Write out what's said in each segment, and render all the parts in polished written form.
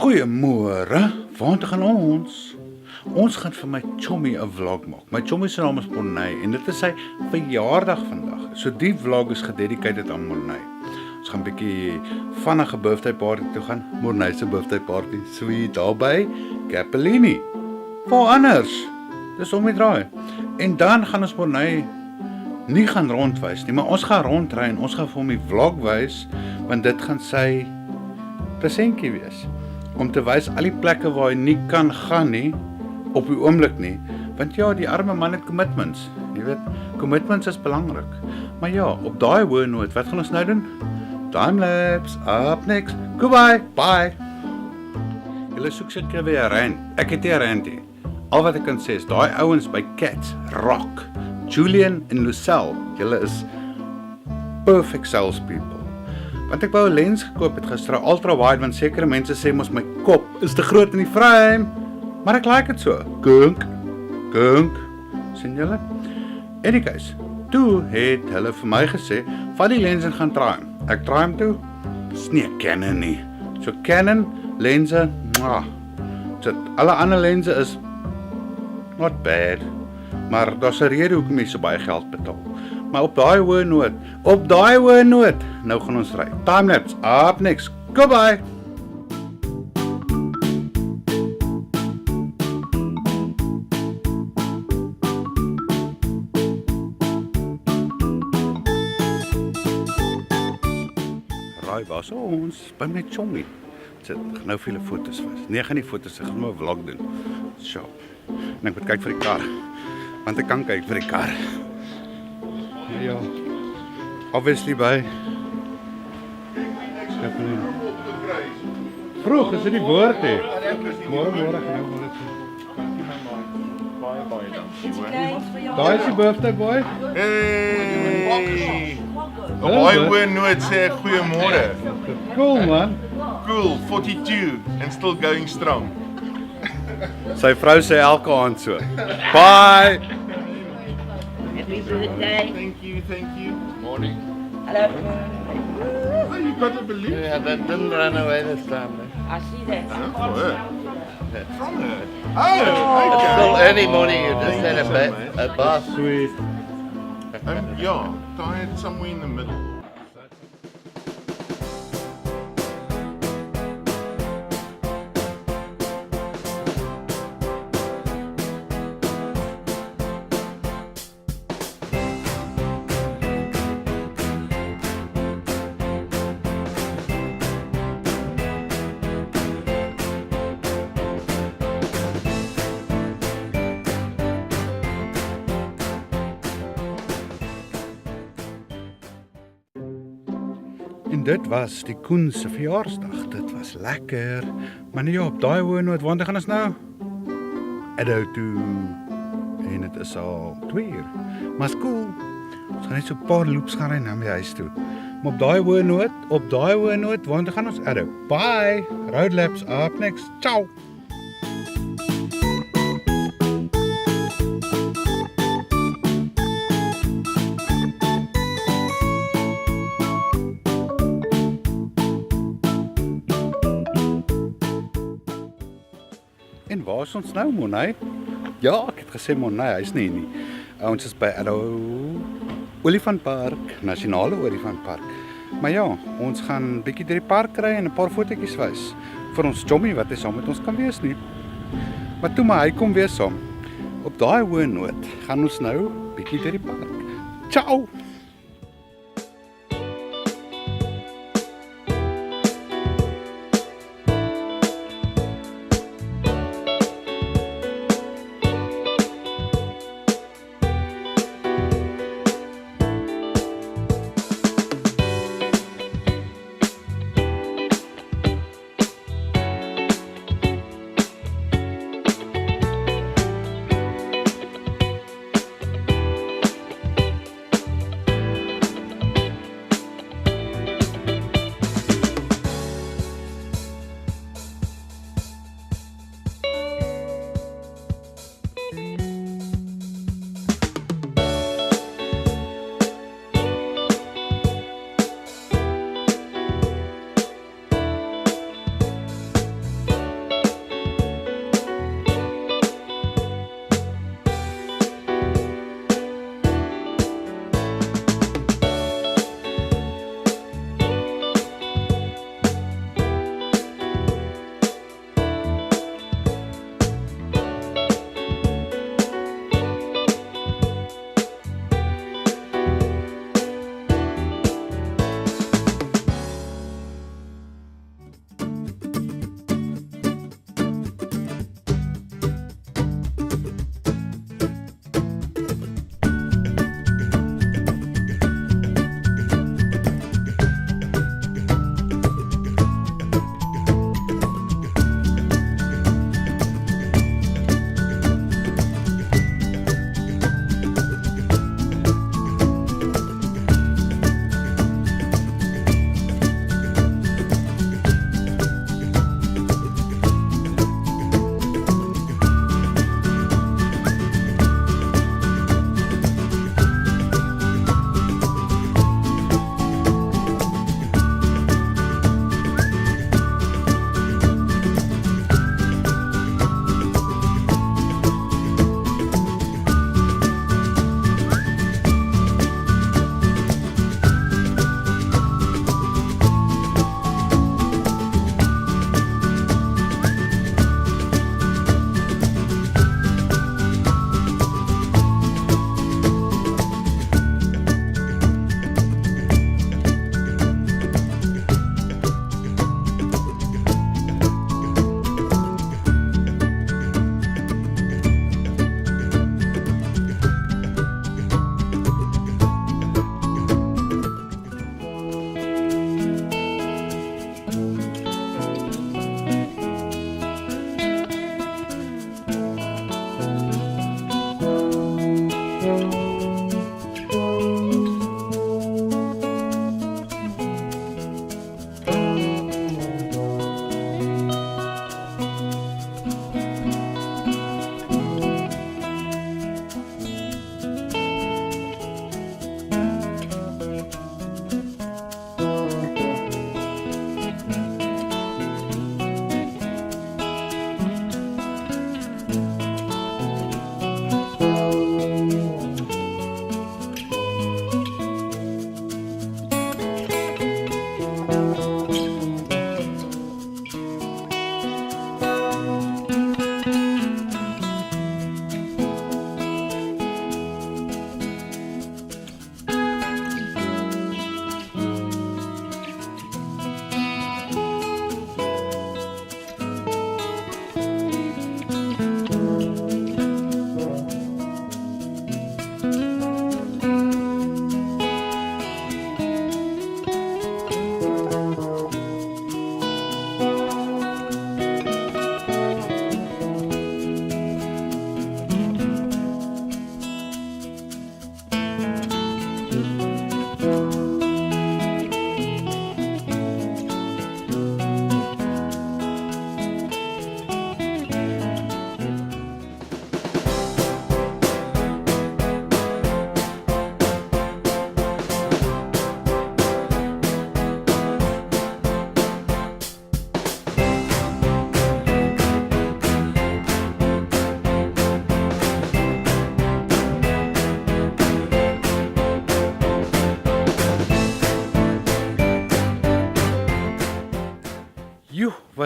Goeiemôre, waar gaan ons? Ons gaan vir my chommy 'n vlog maak. My chommy se naam is Morney en dit is sy verjaardag vandag. So die vlog is gededicated aan Morney. Ons gaan 'n bietjie vinnige birthday party toe gaan. Morney se birthday party. Sweet daarby Capellini. Waar anders? Dis om die draai. En dan gaan ons Morney nie gaan rondwys nie, maar ons gaan rondry en ons gaan vir hom die vlog wys, want dit gaan sy presentjie wees. Om te wys al die plekke waar hy nie kan gaan nie, op die oomblik nie, want ja, die arme man het commitments, jy weet, commitments is belangrik. Maar ja, op daai hoë noot, wat gaan ons nou doen? Timelapse, up next, goodbye, bye. Julle soek seker weer 'n rand, ek het nie 'n rand nie. Al wat ek kan sê is, daai ouens by Cats, rock, Julian en Lucelle, julle is perfect salespeople. Want ek wou 'n lens gekoop het gister, ultra wide, want sekere mense sê mos my kop is te groot in die frame, maar ek like dit so. Kunk, sien julle? Anyways, toe het hulle vir my gesê, vat die lens en gaan draai hom. Ek draai hom toe, dis nie 'n Canon nie. So Canon lense, so alle ander lense is not bad, maar daar's 'n rede hoekom jy so baie geld betaal. Maar op daai hoë noot, nou gaan ons ry. Timelapse, up next, goodbye. Raai was ons, by my chommy. Sit, nou vir julle foto's vas. Nee, ek gaan nie foto's, ek gaan maar 'n vlog doen. So, en ek moet kyk vir die kar, want ek kan kyk vir die kar. Ja, obviously by vroeg is dit die woord hè. Môre gaan nou dit. Baie dankie. Daai is die birthday boy. Hey! Op baie hoë noot sê ek goeiemôre. Cool man. Cool, 42 and still going strong. Sy vrou sê elke aand so. Bye. Happy birthday. Thank you. Morning. Hello. Oh, you got a balloon? Yeah, that didn't run away this time. I see that. For her. From her. It's Oh, still okay. early morning, you just had a bath. Sweet. Yeah, tied somewhere in the middle. En dit was die Koen se verjaarsdag. Dit was lekker. Maar nee, op daai hoë noot, want gaan ons nou Addo toe. En dit is al 2 uur. Maar is cool. Ons gaan net so 'n paar loops gaan ry na my huis toe. Maar op daai hoë noot, want gaan ons Addo. Bye. Road laps up next. Ciao. En waar is ons nou, Morney? Ja, ek het gesê Morney, hy's nie hier nie. Ons is by Addo Olifantpark, Nasionale Olifantpark. Maar ja, ons gaan bietjie deur die park ry en 'n paar fotootjies wys vir ons chommy wat hy saam met ons kan wees nie. Maar toe maar hy kom weer saam. Op daai hoë noot gaan ons nou bietjie deur die park. Ciao.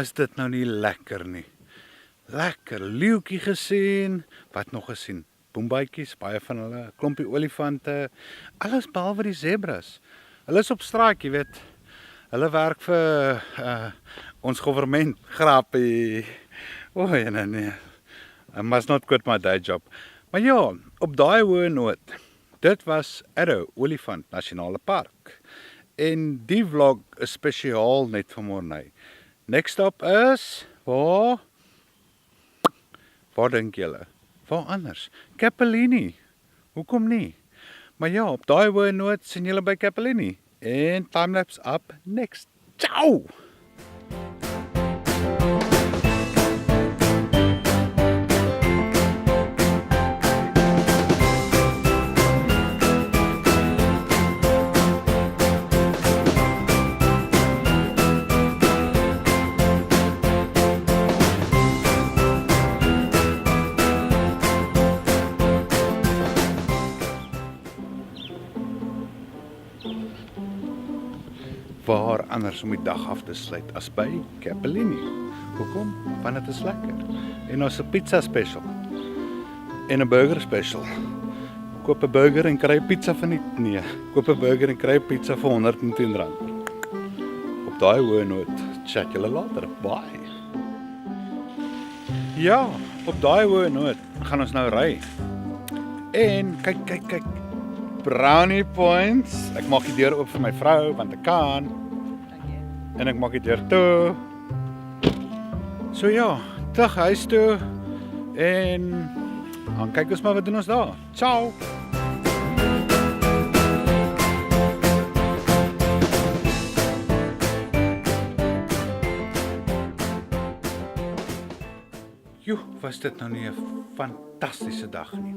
was dit nou nie lekker nie. Lekker leeuetjie gesien, wat nog gesien? Boombytjies, baie van hulle, klompie olifante, alles behalwe die zebras. Hulle is op straat, jy weet. Hulle werk vir ons regering, grappie. Nee. I must not quit my day job. Maar ja, op daai hoë noot, dit was Arrow Olifant Nasionale Park. En die vlog is spesiaal net vir Morney. Next stop is, waar dink julle? Waar anders? Capellini. Hoekom nie? Maar ja, op daai hoë noot sien julle by Capellini. En timelapse up next. Ciao! Waar anders om die dag af te sluit as by Capellini. Hoekom? Want dit is lekker. En ons 'n pizza special. En 'n burger special. Koop 'n burger en kry 'n pizza vir nie. Nee, koop 'n burger en kry 'n pizza vir R110. Op daai hoë noot, chat julle later. Bye. Ja, op daai hoë noot gaan ons nou ry. En kyk. Brownie points. Ek maak die deur oop vir my vrou want ek kan. En ek maak die deur toe. So ja, terug huis toe. En dan kyk ons maar wat doen ons daar. Ciao. Joe, was dit nou nie 'n fantastiese dag nie?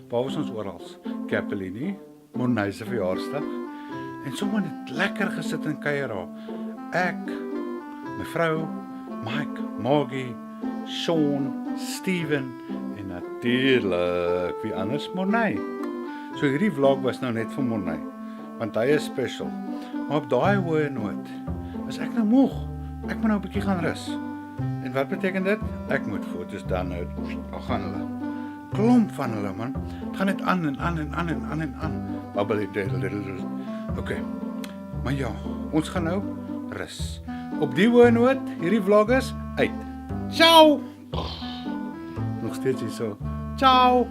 Waar was ons oral? Capellini, Morney se verjaarsdag. En sommer net lekker gesit en kuier daar. Ek, my vrou, Mike, Maggie, Sean, Steven en natuurlik wie anders Morney. So hierdie vlog was nou net vir Morney, want hy is special. Maar op daai hoë noot is ek nou moeg. Ek moet nou 'n bietjie gaan rus. En wat beteken dit? Ek moet foto's download. Al gaan hulle. Klomp van hulle man. Het gaan net aan en aan. Babbel. Okay. Maar ja, ons gaan nou rus. Op die hoë noot, hierdie vlog is uit. Ciao. Nog steeds hier so. Ciao.